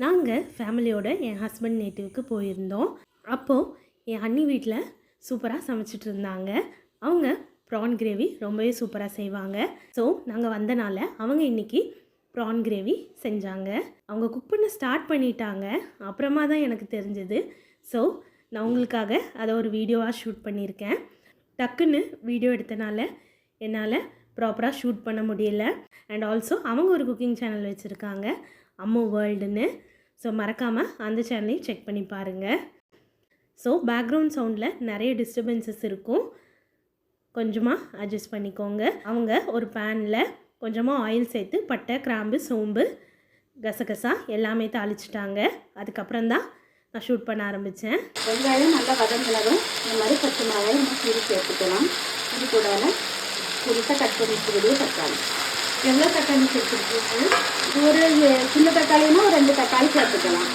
நாங்கள் ஃபேமிலியோடு என் ஹஸ்பண்ட் நேட்டிவ்க்கு போயிருந்தோம். அப்போது என் அண்ணி வீட்டில் சூப்பராக சமைச்சிட்டு இருந்தாங்க. அவங்க ப்ரான் கிரேவி ரொம்பவே சூப்பராக செய்வாங்க. ஸோ நாங்கள் வந்தனால அவங்க இன்றைக்கி ப்ரான் கிரேவி செஞ்சாங்க. அவங்க குக் பண்ண ஸ்டார்ட் பண்ணிட்டாங்க. அப்புறமா தான் எனக்கு தெரிஞ்சது. ஸோ நான் உங்களுக்காக அதை ஒரு வீடியோவாக ஷூட் பண்ணியிருக்கேன். டக்குன்னு வீடியோ எடுத்தனால என்னால் ப்ராப்பராக ஷூட் பண்ண முடியல. அண்ட் ஆல்சோ அவங்க ஒரு குக்கிங் சேனல் வச்சுருக்காங்க, அம்மு வேர்ல்டுன்னு. ஸோ மறக்காமல் அந்த சேனலையும் செக் பண்ணி பாருங்கள். ஸோ பேக்ரவுண்ட் சவுண்டில் நிறைய டிஸ்டர்பன்சஸ் இருக்கும், கொஞ்சமாக அட்ஜஸ்ட் பண்ணிக்கோங்க. அவங்க ஒரு பேனில் கொஞ்சமாக ஆயில் சேர்த்து பட்டை, கிராம்பு, சோம்பு, கசகசா எல்லாமே தாளிச்சிட்டாங்க. அதுக்கப்புறம் தான் நான் ஷூட் பண்ண ஆரம்பித்தேன். வெங்காயம் நல்லா வதங்கினதும் இந்த மாதிரி பச்சை மிளகாய் நம்ம சீரி சேர்த்துக்கலாம். இது கூட புதுசாக கட் பண்ணி வச்சுக்கிட்டே தக்காளி. எவ்வளோ தக்காளி சேர்த்துருக்கீங்க? ஒரு சின்ன தக்காளினா ஒரு 2 தக்காளி சேர்த்துக்கலாம்.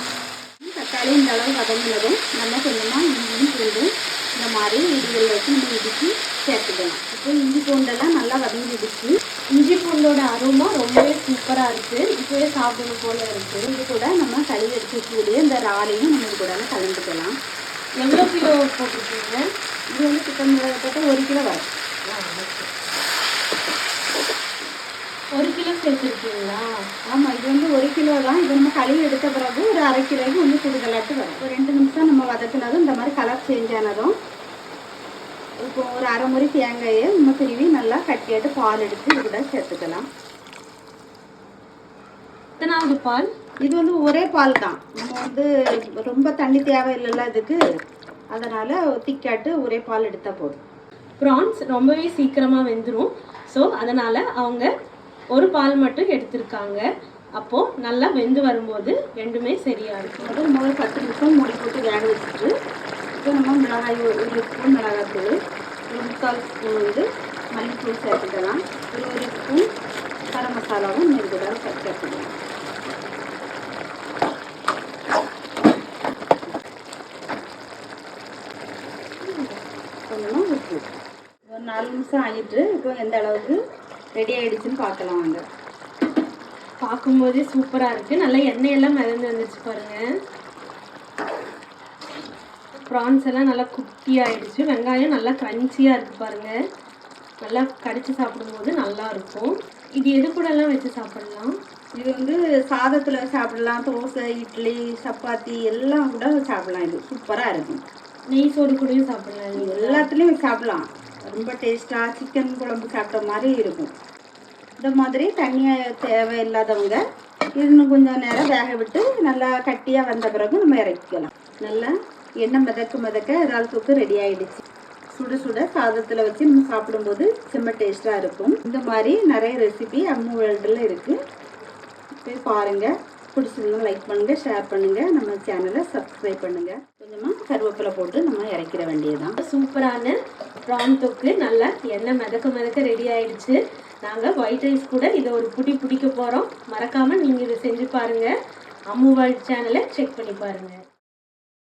தக்காளி இந்த அளவு வதங்கினதும் நம்ம கொஞ்சமாக இஞ்சி பூண்டு இந்த மாதிரி இடிகள் வச்சு நம்ம இடித்து சேர்த்துக்கலாம். இப்போ இஞ்சி பூண்டெல்லாம் நல்லா வதங்கிடுச்சு. இஞ்சி பூண்டோட அருமா ரொம்பவே சூப்பராக இருக்குது. இப்போவே சாப்பிடணும் போல் இருக்குது. இது கூட நம்ம கழுவி எடுத்து வச்சுக்கிட்டே இந்த ராலையும் நம்ம இது கூட கலந்துக்கலாம். எவ்வளோ கிலோ போட்டிருக்கீங்க? இது வந்து சிக்கன் போட்டால் 1 கிலோ வரும். 1 கிலோ சேர்த்துருக்கீங்களா? ஆமாம், இது வந்து 1 கிலோ தான். இது நம்ம கழுவி எடுத்த பிறகு ஒரு அரை கிலோவுக்கு வந்து கூடுதலாட்டு வரும். ஒரு 2 நிமிஷம் நம்ம வதக்கினதும் இந்த மாதிரி கலர் சேஞ்ச் ஆனதும் இப்போ ஒரு அரை முறை தேங்காயை நம்ம திருவி நல்லா கட்டியாட்டு பால் எடுத்து இது கூட சேர்த்துக்கலாம். எத்தனாவது பால்? இது வந்து ஒரே பால் தான். நம்ம வந்து ரொம்ப தண்ணி தேவையில்லைல்ல இதுக்கு, அதனால் திக்காட்டு ஒரே பால் எடுத்தால் போதும். ப்ரான்ஸ் ரொம்பவே சீக்கிரமாக வெந்துடும். ஸோ அதனால் அவங்க ஒரு பால் மட்டும் எடுத்திருக்காங்க. அப்போது நல்லா வெந்து வரும்போது ரெண்டுமே சரியாக இருக்கும். அது முதல் 10 நிமிஷம் மூடி போட்டு வேக வச்சுட்டு இப்போ நம்ம மிளகாய் 1 ஸ்பூன் மிளகாய்த்தூள், 1/4 ஸ்பூன் வந்து மல்லித்தூள் சேர்த்துக்கலாம். 1 ஸ்பூன் கரம் மசாலாவும் நம்ம கூட சேர்த்துக்கலாம். கொஞ்சமாக உப்பு. ஒரு 4 நிமிஷம் ஆகிட்டு இப்போ எந்த அளவுக்கு ரெடி ஆகிடுச்சுன்னு பார்க்கலாம். வாங்க. பார்க்கும்போதே சூப்பராக இருக்குது. நல்லா எண்ணெயெல்லாம் மிதந்து வந்துச்சு பாருங்கள். ப்ரான்ஸ் எல்லாம் நல்லா குட்டி ஆகிடுச்சு. வெங்காயம் நல்லா க்ரன்ச்சியாக இருக்குது பாருங்கள். நல்லா கடிச்சு சாப்பிடும்போது நல்லாயிருக்கும். இது எது கூடலாம் வச்சு சாப்பிட்லாம்? இது வந்து சாதத்தில் சாப்பிடலாம், தோசை, இட்லி, சப்பாத்தி எல்லாம் கூட சாப்பிடலாம். இது சூப்பராக இருக்கும். நெய் சோறு கூடயும் சாப்பிடலாம். இது எல்லாத்துலேயும் சாப்பிடலாம். ரொம்ப டேஸ்ட்டாக சிக்கன் குழம்பு சாப்பிட்ட மாதிரி இருக்கும். இந்த மாதிரி தண்ணியாக தேவையில்லாதவங்க இன்னும் கொஞ்சம் நேரம் வேக விட்டு நல்லா கட்டியாக வந்த பிறகு நம்ம இறக்கிக்கலாம். நல்லா எண்ணெய் மிதக்க இறால் தொக்கு ரெடி ஆகிடுச்சு. சுட சுட சாதத்தில் வச்சு நம்ம சாப்பிடும்போது செம்ம டேஸ்ட்டாக இருக்கும். இந்த மாதிரி நிறைய ரெசிபி அம்மு வேர்ல்டில் இருக்குது. போய் பாருங்கள். பிடிச்சிருந்தா லைக் பண்ணுங்கள், ஷேர் பண்ணுங்கள், நம்ம சேனலை சப்ஸ்கிரைப் பண்ணுங்கள். கொஞ்சமாக கருவேப்பிலை போட்டு நம்ம இறக்கிற வேண்டியதுதான். சூப்பரான ப்ரான் தொக்கு நல்லா எண்ணெய் மிதக்க ரெடி ஆகிடுச்சு. நாங்கள் ஒயிட் ரைஸ் கூட இதை ஒரு பிடிக்க போகிறோம். மறக்காமல் நீங்கள் இதை செஞ்சு பாருங்கள். அம்மு வேர்ல்ட் சேனலை செக் பண்ணி பாருங்கள்.